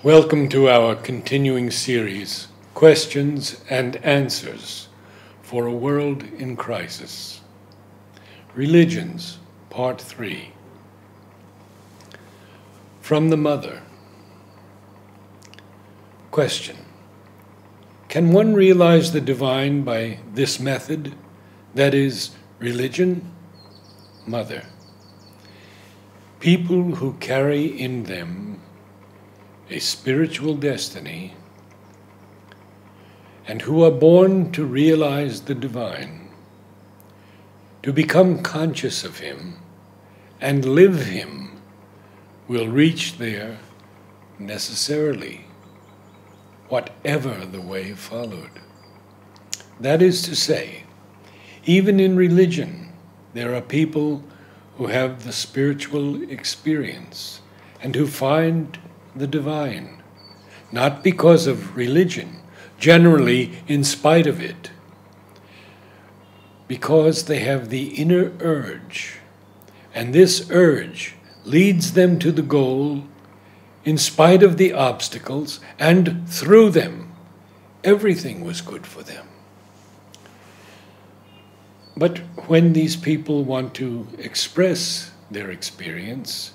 Welcome to our continuing series, Questions and Answers for a World in Crisis. Religions, Part 3. From the Mother. Question. Can one realize the divine by this method, that is, religion? Mother. People who carry in them a spiritual destiny, and who are born to realize the divine, to become conscious of him and live him, will reach there necessarily, whatever the way followed. That is to say, even in religion, there are people who have the spiritual experience and who find the divine, not because of religion, generally in spite of it, because they have the inner urge, and this urge leads them to the goal in spite of the obstacles, and through them, everything was good for them. But when these people want to express their experience,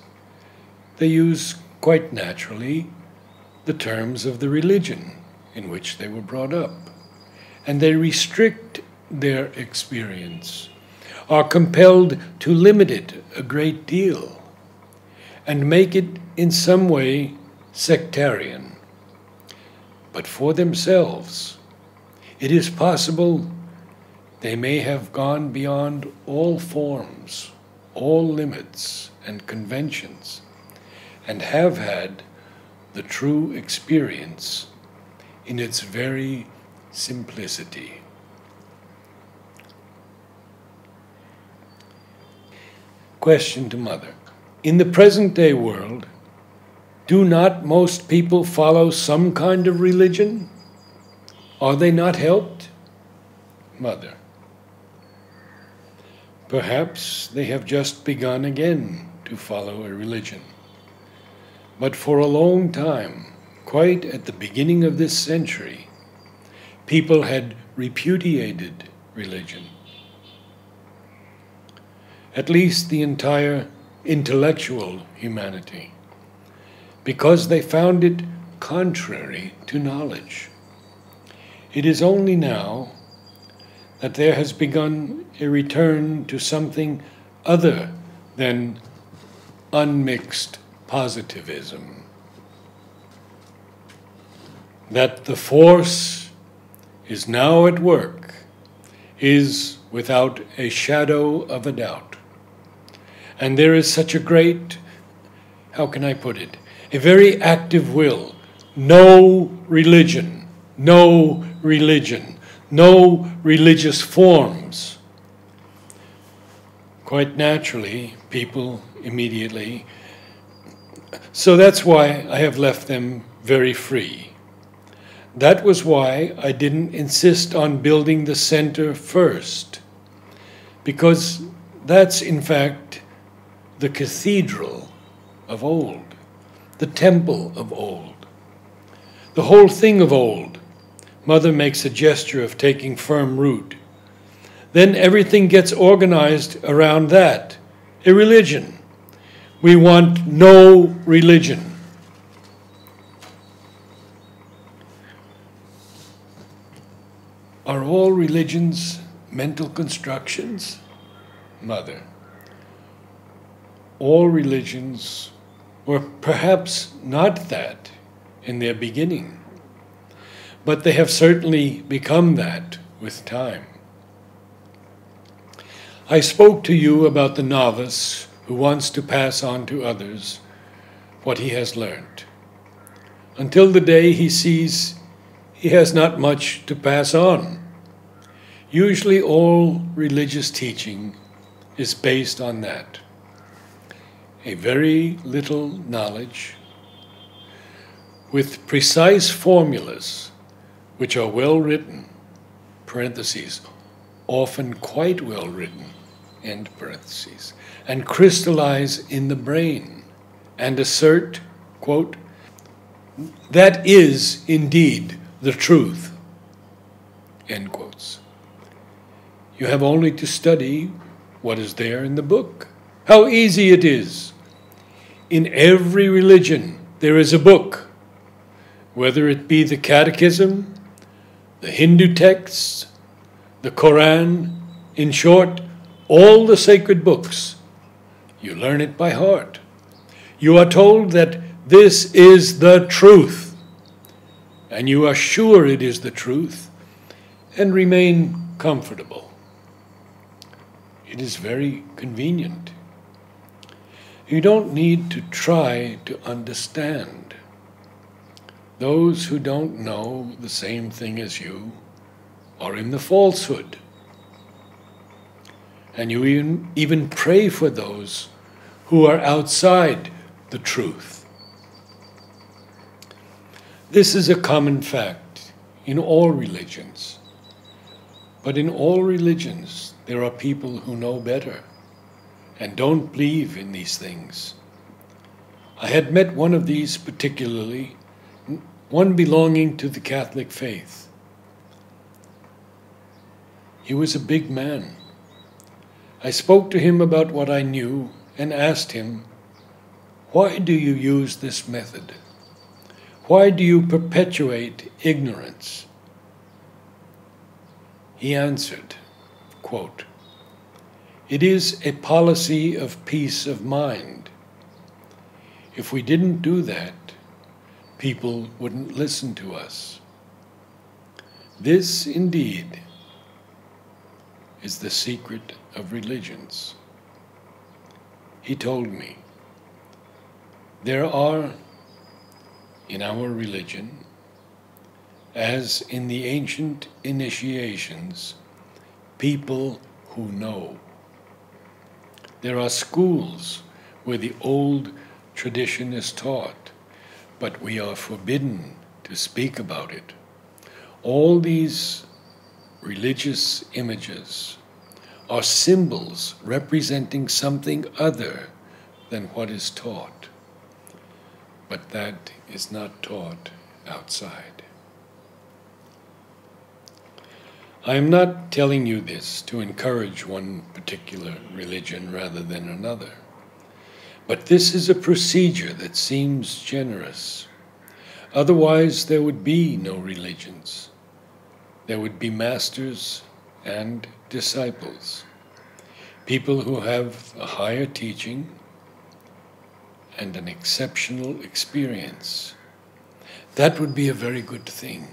they use quite naturally the terms of the religion in which they were brought up, and they restrict their experience, are compelled to limit it a great deal, and make it in some way sectarian. But for themselves, it is possible they may have gone beyond all forms, all limits and conventions, and have had the true experience in its very simplicity. Question to Mother. In the present-day world, do not most people follow some kind of religion? Are they not helped? Mother. Perhaps they have just begun again to follow a religion. But for a long time, quite at the beginning of this century, people had repudiated religion. At least the entire intellectual humanity, because they found it contrary to knowledge. It is only now that there has begun a return to something other than unmixed positivism, that the force is now at work is without a shadow of a doubt. And there is such a great, how can I put it, a very active will. No religion, no religion, no religious forms. Quite naturally, people immediately. So that's why I have left them very free. That was why I didn't insist on building the center first, because that's in fact the cathedral of old, the temple of old, the whole thing of old. Mother makes a gesture of taking firm root. Then everything gets organized around that, a religion. We want no religion. Are all religions mental constructions? Mother. All religions were perhaps not that in their beginning, but they have certainly become that with time. I spoke to you about the novice who wants to pass on to others what he has learned, until the day he sees he has not much to pass on. Usually all religious teaching is based on that. A very little knowledge with precise formulas which are well written, parentheses, often quite well written, end parentheses, and crystallize in the brain and assert, quote, That is indeed the truth. End quotes. You have only to study what is there in the book. How easy it is. In every religion there is a book, whether it be the Catechism, the Hindu texts, the Quran, in short, all the sacred books. You learn it by heart. You are told that this is the truth, and you are sure it is the truth, and remain comfortable. It is very convenient. You don't need to try to understand. Those who don't know the same thing as you are in the falsehood. And you even pray for those who are outside the truth. This is a common fact in all religions. But in all religions, there are people who know better and don't believe in these things. I had met one of these particularly, one belonging to the Catholic faith. He was a big man. I spoke to him about what I knew and asked him, "Why do you use this method? Why do you perpetuate ignorance?" He answered, quote, "It is a policy of peace of mind. If we didn't do that, people wouldn't listen to us. This, indeed, is the secret of religions." He told me, there are, in our religion, as in the ancient initiations, people who know. There are schools where the old tradition is taught, but we are forbidden to speak about it. All these religious images are symbols representing something other than what is taught, but that is not taught outside. I am not telling you this to encourage one particular religion rather than another, but this is a procedure that seems generous. Otherwise, there would be no religions. There would be masters and disciples, people who have a higher teaching and an exceptional experience. That would be a very good thing.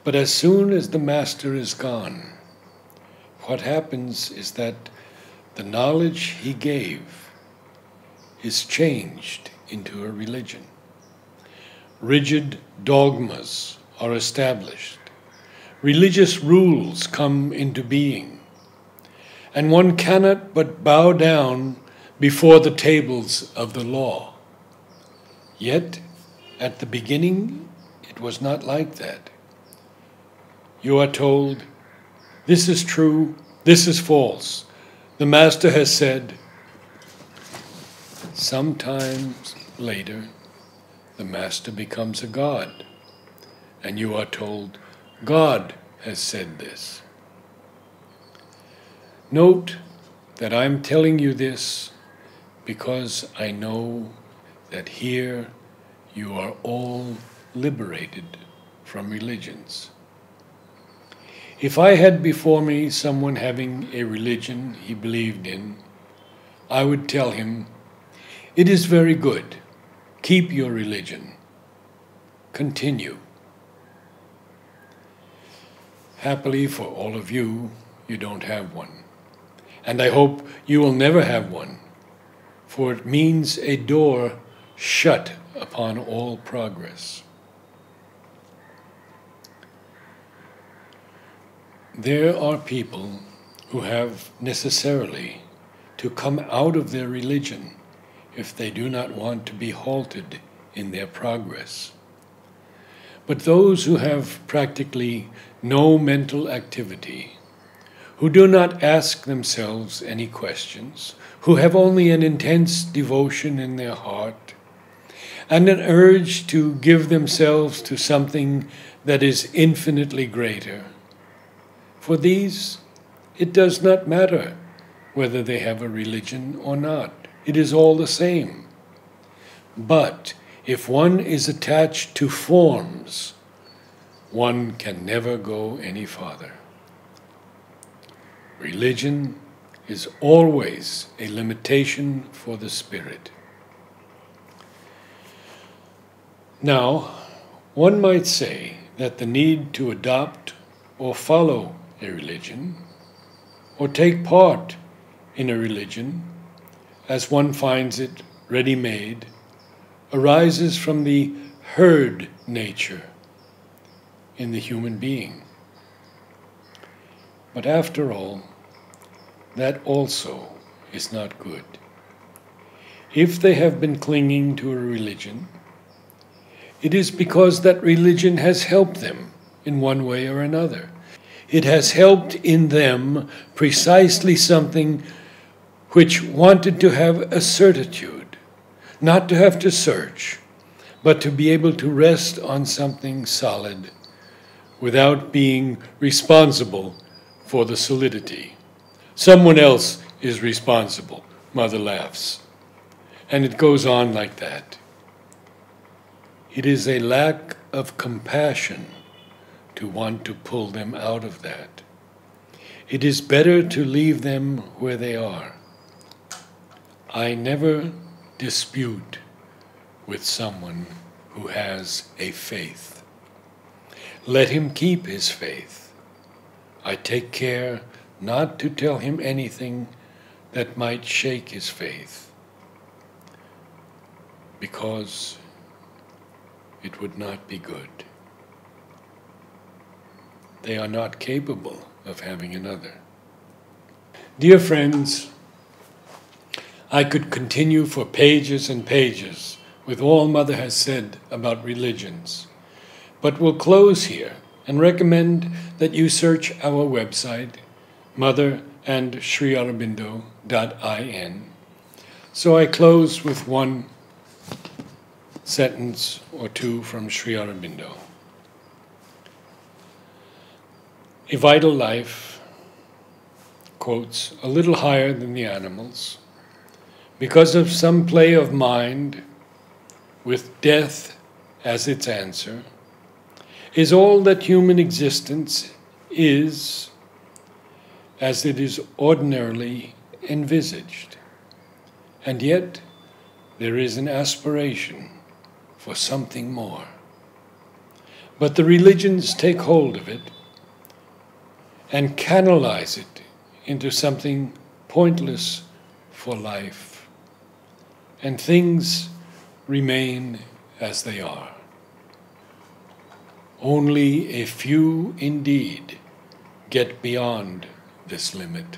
But as soon as the master is gone, what happens is that the knowledge he gave is changed into a religion. Rigid dogmas are established. Religious rules come into being, and one cannot but bow down before the tables of the law. Yet, at the beginning, it was not like that. You are told, this is true, this is false. The master has said. Sometimes later, the master becomes a god, and you are told, God has said this. Note that I'm telling you this because I know that here you are all liberated from religions. If I had before me someone having a religion he believed in, I would tell him, it is very good. Keep your religion. Continue. Happily for all of you, you don't have one. And I hope you will never have one, for it means a door shut upon all progress. There are people who have necessarily to come out of their religion if they do not want to be halted in their progress. But those who have practically no mental activity, who do not ask themselves any questions, who have only an intense devotion in their heart, and an urge to give themselves to something that is infinitely greater. For these, it does not matter whether they have a religion or not. It is all the same. But if one is attached to forms, one can never go any farther. Religion is always a limitation for the spirit. Now, one might say that the need to adopt or follow a religion, or take part in a religion, as one finds it ready-made, arises from the herd nature in the human being. But after all, that also is not good. If they have been clinging to a religion, it is because that religion has helped them in one way or another. It has helped in them precisely something which wanted to have a certitude, not to have to search, but to be able to rest on something solid without being responsible for the solidity. Someone else is responsible, Mother laughs. And it goes on like that. It is a lack of compassion to want to pull them out of that. It is better to leave them where they are. I never dispute with someone who has a faith. Let him keep his faith. I take care not to tell him anything that might shake his faith, because it would not be good. They are not capable of having another. Dear friends, I could continue for pages and pages with all Mother has said about religions, but will close here and recommend that you search our website, motherandSriAurobindo.in. So I close with one sentence or two from Sri Aurobindo. A vital life, quotes, a little higher than the animals, because of some play of mind, with death as its answer, is all that human existence is, as it is ordinarily envisaged. And yet, there is an aspiration for something more. But the religions take hold of it and canalize it into something pointless for life, and things remain as they are. Only a few indeed get beyond this limit.